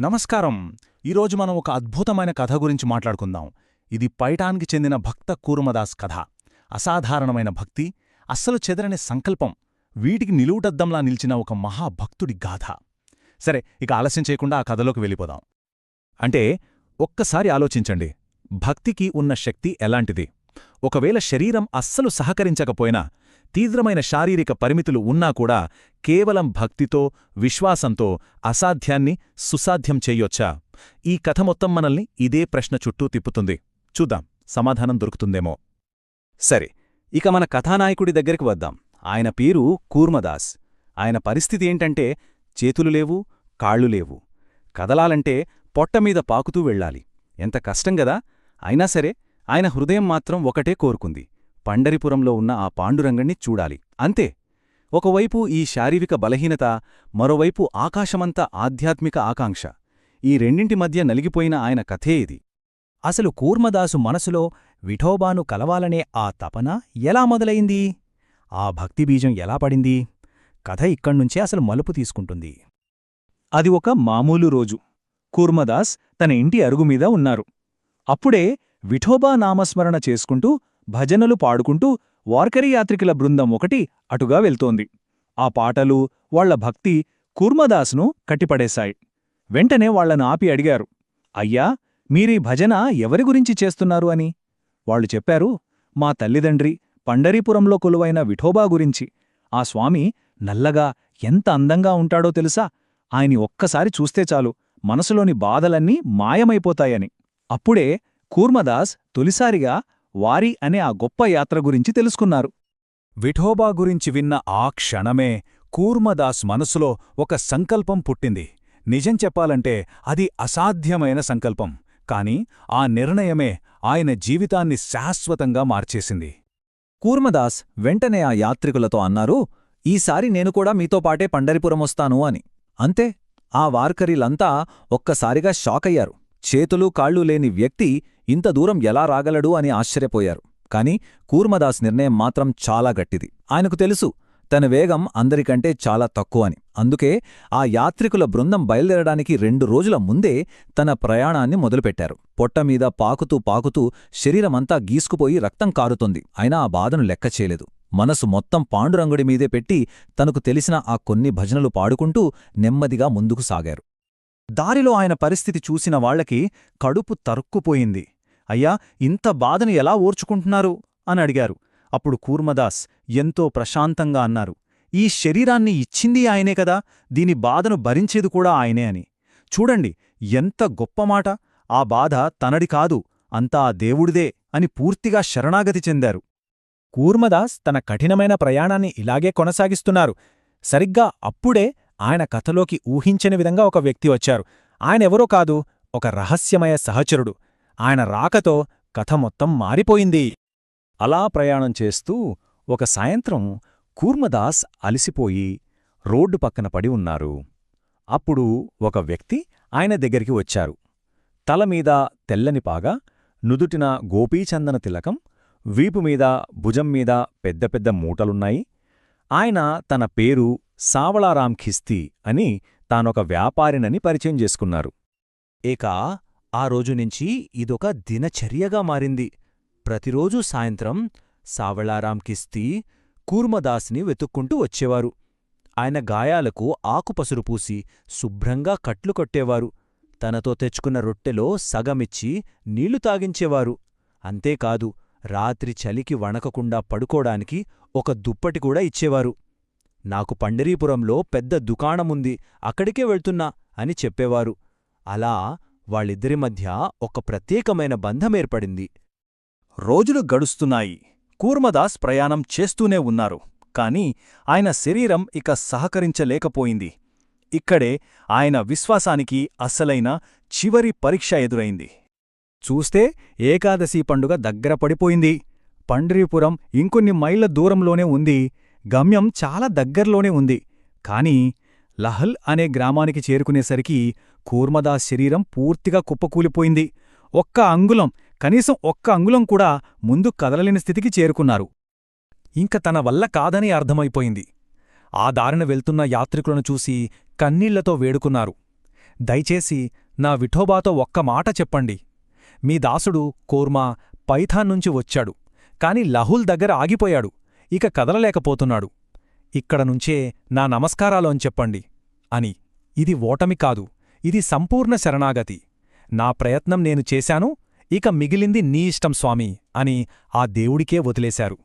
నమస్కారం. ఈరోజు మనం ఒక అద్భుతమైన కథ గురించి మాట్లాడుకుందాం. ఇది పైఠాన్కి చెందిన భక్త కూర్మదాస్ కథ. అసాధారణమైన భక్తి, అస్సలు చెదరని సంకల్పం, వీటికి నిలువుటద్దంలా నిలిచిన ఒక మహాభక్తుడి గాథ. సరే, ఇక ఆలస్యం చేయకుండా ఆ కథలోకి వెళ్ళిపోదాం. అంటే ఒక్కసారి ఆలోచించండి, భక్తికి ఉన్న శక్తి ఎలాంటిది? ఒకవేళ శరీరం అస్సలు సహకరించకపోయినా, తీవ్రమైన శారీరక పరిమితులు ఉన్నా కూడా కేవలం భక్తితో, విశ్వాసంతో అసాధ్యాన్ని సుసాధ్యం చెయ్యొచ్చా? ఈ కథ మొత్తం మనల్ని ఇదే ప్రశ్న చుట్టూ తిప్పుతుంది. చూద్దాం, సమాధానం దొరుకుతుందేమో. సరే, ఇక మన కథానాయకుడి దగ్గరికి వద్దాం. ఆయన పేరు కూర్మదాస్. ఆయన పరిస్థితి ఏంటంటే, చేతులు లేవు, కాళ్ళు లేవు. కదలాలంటే పొట్టమీద పాకుతూ వెళ్ళాలి. ఎంత కష్టంగదా! అయినా సరే, ఆయన హృదయం మాత్రం ఒకటే కోరుకుంది: పండరిపురంలో ఉన్న ఆ పాండురంగణ్ణి చూడాలి. అంతే. ఒకవైపు ఈ శారీరక బలహీనత, మరోవైపు ఆకాశమంత ఆధ్యాత్మిక ఆకాంక్ష. ఈ రెండింటి మధ్య నలిగిపోయిన ఆయన కథే ఇది. అసలు కూర్మదాసు మనసులో విఠోబాను కలవాలనే ఆ తపన ఎలా మొదలైంది? ఆ భక్తిబీజం ఎలా పడింది? కథ ఇక్కడ్నుంచే అసలు మలుపు తీసుకుంటుంది. అది ఒక మామూలు రోజు. కూర్మదాస్ తన ఇంటి అరుగుమీద ఉన్నారు. అప్పుడే విఠోబా నామస్మరణ చేసుకుంటూ, భజనలు పాడుకుంటూ వార్కరీ యాత్రికుల బృందం ఒకటి అటుగా వెళ్తోంది. ఆ పాటలు, వాళ్ల భక్తి కూర్మదాస్ను కట్టిపడేశాయి. వెంటనే వాళ్లను ఆపి అడిగారు, అయ్యా, మీరీ భజన ఎవరి గురించి చేస్తున్నారు అని. వాళ్లు చెప్పారు, మా తల్లిదండ్రి పండరీపురంలో కొలువైన విఠోబా గురించి. ఆ స్వామి నల్లగా ఎంత అందంగా ఉంటాడో తెలుసా? ఆయని ఒక్కసారి చూస్తే చాలు, మనసులోని బాధలన్నీ మాయమైపోతాయని. అప్పుడే కూర్మదాస్ తొలిసారిగా వారి అనే ఆ గొప్ప యాత్ర గురించి తెలుసుకున్నారు. విఠోబా గురించి విన్న ఆ క్షణమే కూర్మదాస్ మనసులో ఒక సంకల్పం పుట్టింది. నిజం చెప్పాలంటే అది అసాధ్యమైన సంకల్పం, కాని ఆ నిర్ణయమే ఆయన జీవితాన్ని శాశ్వతంగా మార్చేసింది. కూర్మదాస్ వెంటనే ఆ యాత్రికులతో అన్నారు, ఈసారి నేను కూడా మీతో పాటే పండరిపురమొస్తాను అని. అంతే, ఆ వార్కరీలంతా ఒక్కసారిగా షాకయ్యారు. చేతులు కాళ్ళు లేని వ్యక్తి ఇంత దూరం ఎలా రాగలడు అని ఆశ్చర్యపోయారు. కాని కూర్మదాస్ నిర్ణయం మాత్రం చాలా గట్టిది. ఆయనకు తెలుసు, తన వేగం అందరికంటే చాలా తక్కువని. అందుకే ఆ యాత్రికుల బృందం బయలుదేరడానికి 2 రోజుల ముందే తన ప్రయాణాన్ని మొదలుపెట్టారు. పొట్టమీద పాకుతూ పాకుతూ శరీరమంతా గీసుకుపోయి రక్తం కారుతోంది. అయినా ఆ బాధను లెక్కచేయలేదు. మనసు మొత్తం పాండురంగుడి మీదే పెట్టి తనకు తెలిసిన ఆ కొన్ని భజనలు పాడుకుంటూ నెమ్మదిగా ముందుకు సాగారు. దారిలో ఆయన పరిస్థితి చూసిన వాళ్లకి కడుపు తరుక్కుపోయింది. అయ్యా, ఇంత బాధను ఎలా ఓర్చుకుంటున్నారు అని అడిగారు. అప్పుడు కూర్మదాస్ ఎంతో ప్రశాంతంగా అన్నారు, ఈ శరీరాన్ని ఇచ్చింది ఆయనే కదా, దీని బాధను భరించేది కూడా ఆయనే అని. చూడండి, ఎంత గొప్ప మాట! ఆ బాధ తనది కాదు, అంతా ఆ దేవుడిదే అని పూర్తిగా శరణాగతి చెందారు. కూర్మదాస్ తన కఠినమైన ప్రయాణాన్ని ఇలాగే కొనసాగిస్తున్నారు. సరిగ్గా అప్పుడే ఆయన కథలోకి ఊహించని విధంగా ఒక వ్యక్తి వచ్చారు. ఆయనెవరో కాదు, ఒక రహస్యమయ సహచరుడు. ఆయన రాకతో కథ మొత్తం మారిపోయింది. అలా ప్రయాణం చేస్తూ ఒక సాయంత్రం కూర్మదాస్ అలిసిపోయి రోడ్డు పక్కన పడి ఉన్నారు. అప్పుడు ఒక వ్యక్తి ఆయన దగ్గరికి వచ్చారు. తలమీద తెల్లని పాగా, నుదుటిన గోపీచందన తిలకం, వీపుమీద భుజంమీద పెద్ద పెద్ద మూటలున్నాయి. ఆయన తన పేరు సావళారాం ఖిస్తీ అని, తానొక వ్యాపారినని పరిచయం చేసుకున్నారు. ఇక ఆ రోజునుంచి ఇదొక దినచర్యగా మారింది. ప్రతిరోజూ సాయంత్రం సావళారాం ఖిస్తీ కూర్మదాస్ని వెతుక్కుంటూ వచ్చేవారు. ఆయన గాయాలకు ఆకుపసురు పూసి శుభ్రంగా కట్లు కొట్టేవారు. తనతో తెచ్చుకున్న రొట్టెలో సగమిచ్చి నీళ్లు తాగించేవారు. అంతేకాదు, రాత్రి చలికి వణకకుండా పడుకోడానికి ఒక దుప్పటి కూడా ఇచ్చేవారు. నాకు పండరీపురంలో పెద్ద దుకాణముంది, అక్కడికే వెళ్తున్నా అని చెప్పేవారు. అలా వాళ్ళిద్దరి మధ్య ఒక ప్రత్యేకమైన బంధమేర్పడింది. రోజులు గడుస్తున్నాయి. కూర్మదాస్ ప్రయాణం చేస్తూనే ఉన్నారు. కాని ఆయన శరీరం ఇక సహకరించలేకపోయింది. ఇక్కడే ఆయన విశ్వాసానికి అసలైన చివరి పరీక్ష ఎదురైంది. చూస్తే ఏకాదశి పండుగ దగ్గర పడిపోయింది. పండరీపురం ఇంకొన్ని మైళ్ల దూరంలోనే ఉంది. గమ్యం చాలా దగ్గర్లోనే ఉంది. కాని లహల్ అనే గ్రామానికి చేరుకునేసరికి కూర్మదాస్ శరీరం పూర్తిగా కుప్పకూలిపోయింది. కనీసం ఒక్క అంగుళం కూడా ముందు కదలలేని స్థితికి చేరుకున్నారు. ఇంక తన వల్ల కాదని అర్థమైపోయింది. ఆ దారిన వెళ్తున్న యాత్రికులను చూసి కన్నీళ్లతో వేడుకున్నారు. దయచేసి నా విఠోబాతో ఒక్క మాట చెప్పండి. మీ దాసుడు కూర్మా పైథాన్ నుంచి వచ్చాడు, కాని లహుల్ దగ్గర ఆగిపోయాడు, ఇక కదలలేకపోతున్నాడు. ఇక్కడనుంచే నా నమస్కారాలోని చెప్పండి అని. ఇది ఓటమి కాదు, ఇది సంపూర్ణ శరణాగతి. నా ప్రయత్నం నేను చేశాను, ఇక మిగిలింది నీ ఇష్టం స్వామీ అని ఆ దేవుడికే వదిలేశారు.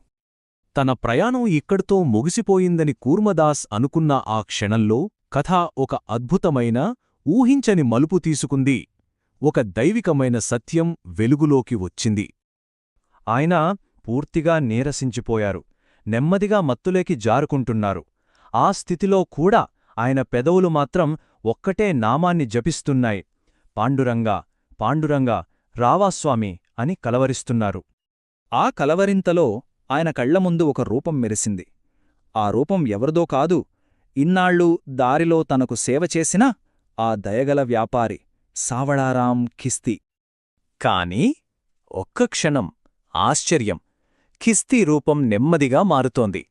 తన ప్రయాణం ఇక్కడితో ముగిసిపోయిందని కూర్మదాస్ అనుకున్న ఆ క్షణంలో కథ ఒక అద్భుతమైన, ఊహించని మలుపు తీసుకుంది. ఒక దైవికమైన సత్యం వెలుగులోకి వచ్చింది. ఆయన పూర్తిగా నీరసించిపోయారు, నెమ్మదిగా మత్తులేకి జారుకుంటున్నారు. ఆ స్థితిలో కూడా ఆయన పెదవులు మాత్రం ఒక్కటే నామాన్ని జపిస్తున్నాయి. పాండురంగా, పాండురంగా, రావాస్వామి అని కలవరిస్తున్నారు. ఆ కలవరింతలో ఆయన కళ్లముందు ఒక రూపం మెరిసింది. ఆ రూపం ఎవరిదో కాదు, ఇన్నాళ్ళు దారిలో తనకు సేవ చేసిన ఆ దయగల వ్యాపారి సావళారాం ఖిస్తీ. కాని ఒక్క క్షణం ఆశ్చర్యం, ఖిస్తీ రూపం నెమ్మదిగా మారుతోంది.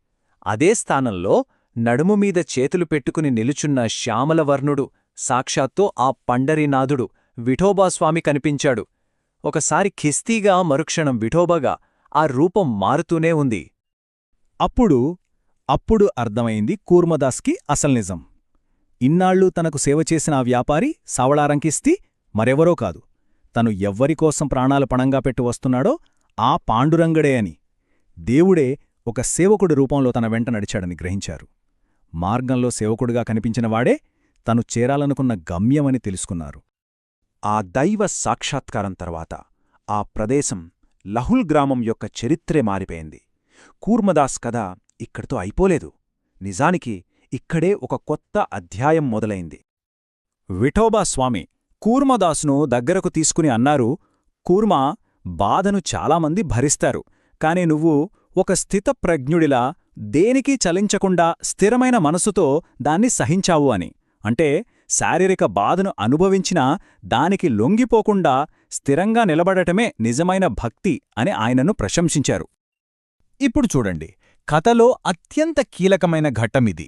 అదే స్థానంలో నడుముమీద చేతులు పెట్టుకుని నిలుచున్న శ్యామలవర్ణుడు, సాక్షాత్తు ఆ పండరీనాథుడు విఠోబాస్వామి కనిపించాడు. ఒకసారి ఖిస్తీగా, మరుక్షణం విఠోబాగా ఆ రూపం మారుతూనే ఉంది. అప్పుడు అర్థమైంది కూర్మదాస్కి అసలు నిజం. ఇన్నాళ్ళు తనకు సేవ చేసిన ఆ వ్యాపారి సావళారాం ఖిస్తీ మరెవరో కాదు, తను ఎవ్వరికోసం ప్రాణాలు పణంగా పెట్టి వస్తున్నాడో ఆ పాండురంగడే అని. దేవుడే ఒక సేవకుడి రూపంలో తన వెంట నడిచాడని గ్రహించారు. మార్గంలో సేవకుడిగా కనిపించినవాడే తను చేరాలనుకున్న గమ్యమని తెలుసుకున్నారు. ఆ దైవ సాక్షాత్కారం తర్వాత ఆ ప్రదేశం, లహుల్ గ్రామం యొక్క చరిత్రే మారిపోయింది. కూర్మదాస్ కథ ఇక్కడితో అయిపోలేదు. నిజానికి ఇక్కడే ఒక కొత్త అధ్యాయం మొదలైంది. విఠోబా స్వామి కూర్మదాసును దగ్గరకు తీసుకుని అన్నారు, కూర్మా, బాధను చాలామంది భరిస్తారు, కాని నువ్వు ఒక స్థితప్రజ్ఞుడిలా దేనికీ చలించకుండా స్థిరమైన మనసుతో దాన్ని సహించావు అని. అంటే శారీరక బాధను అనుభవించినా దానికి లొంగిపోకుండా స్థిరంగా నిలబడటమే నిజమైన భక్తి అని ఆయనను ప్రశంసించారు. ఇప్పుడు చూడండి, కథలో అత్యంత కీలకమైన ఘట్టమిది.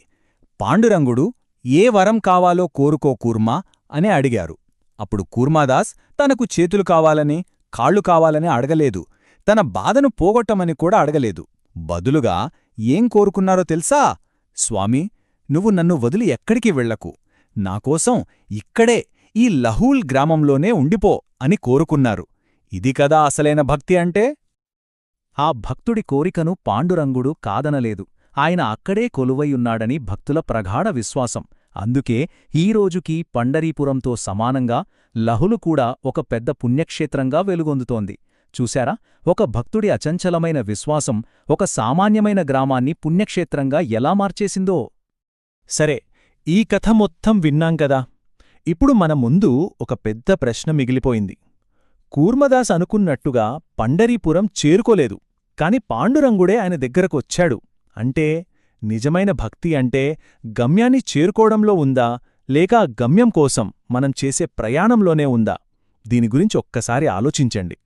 పాండురంగుడు ఏ వరం కావాలో కోరుకో కూర్మా అని అడిగారు. అప్పుడు కూర్మాదాస్ తనకు చేతులు కావాలని, కాళ్ళు కావాలని అడగలేదు, తన బాధను పోగొట్టమని కూడా అడగలేదు. బదులుగా ఏం కోరుకున్నారో తెలుసా? స్వామీ, నువ్వు నన్ను వదిలి ఎక్కడికి వెళ్లకు, నాకోసం ఇక్కడే ఈ లహూల్ గ్రామంలోనే ఉండిపో అని కోరుకున్నారు. ఇది కదా అసలైన భక్తి అంటే? ఆ భక్తుడి కోరికను పాండురంగుడు కాదనలేదు. ఆయన అక్కడే కొలువైయున్నాడని భక్తుల ప్రగాఢ విశ్వాసం. అందుకే ఈ రోజుకీ పండరీపురంతో సమానంగా లహులు కూడా ఒక పెద్ద పుణ్యక్షేత్రంగా వెలుగొందుతోంది. చూశారా, ఒక భక్తుడి అచంచలమైన విశ్వాసం ఒక సామాన్యమైన గ్రామాన్ని పుణ్యక్షేత్రంగా ఎలా మార్చేసిందో. సరే, ఈ కథ మొత్తం విన్నాం కదా. ఇప్పుడు మన ముందు ఒక పెద్ద ప్రశ్న మిగిలిపోయింది. కూర్మదాస్ అనుకున్నట్టుగా పండరీపురం చేరుకోలేదు, కాని పాండురంగుడే ఆయన దగ్గరకొచ్చాడు. అంటే నిజమైన భక్తి అంటే గమ్యాన్ని చేరుకోవడంలో ఉందా, లేక ఆ గమ్యం కోసం మనం చేసే ప్రయాణంలోనే ఉందా? దీని గురించి ఒక్కసారి ఆలోచించండి.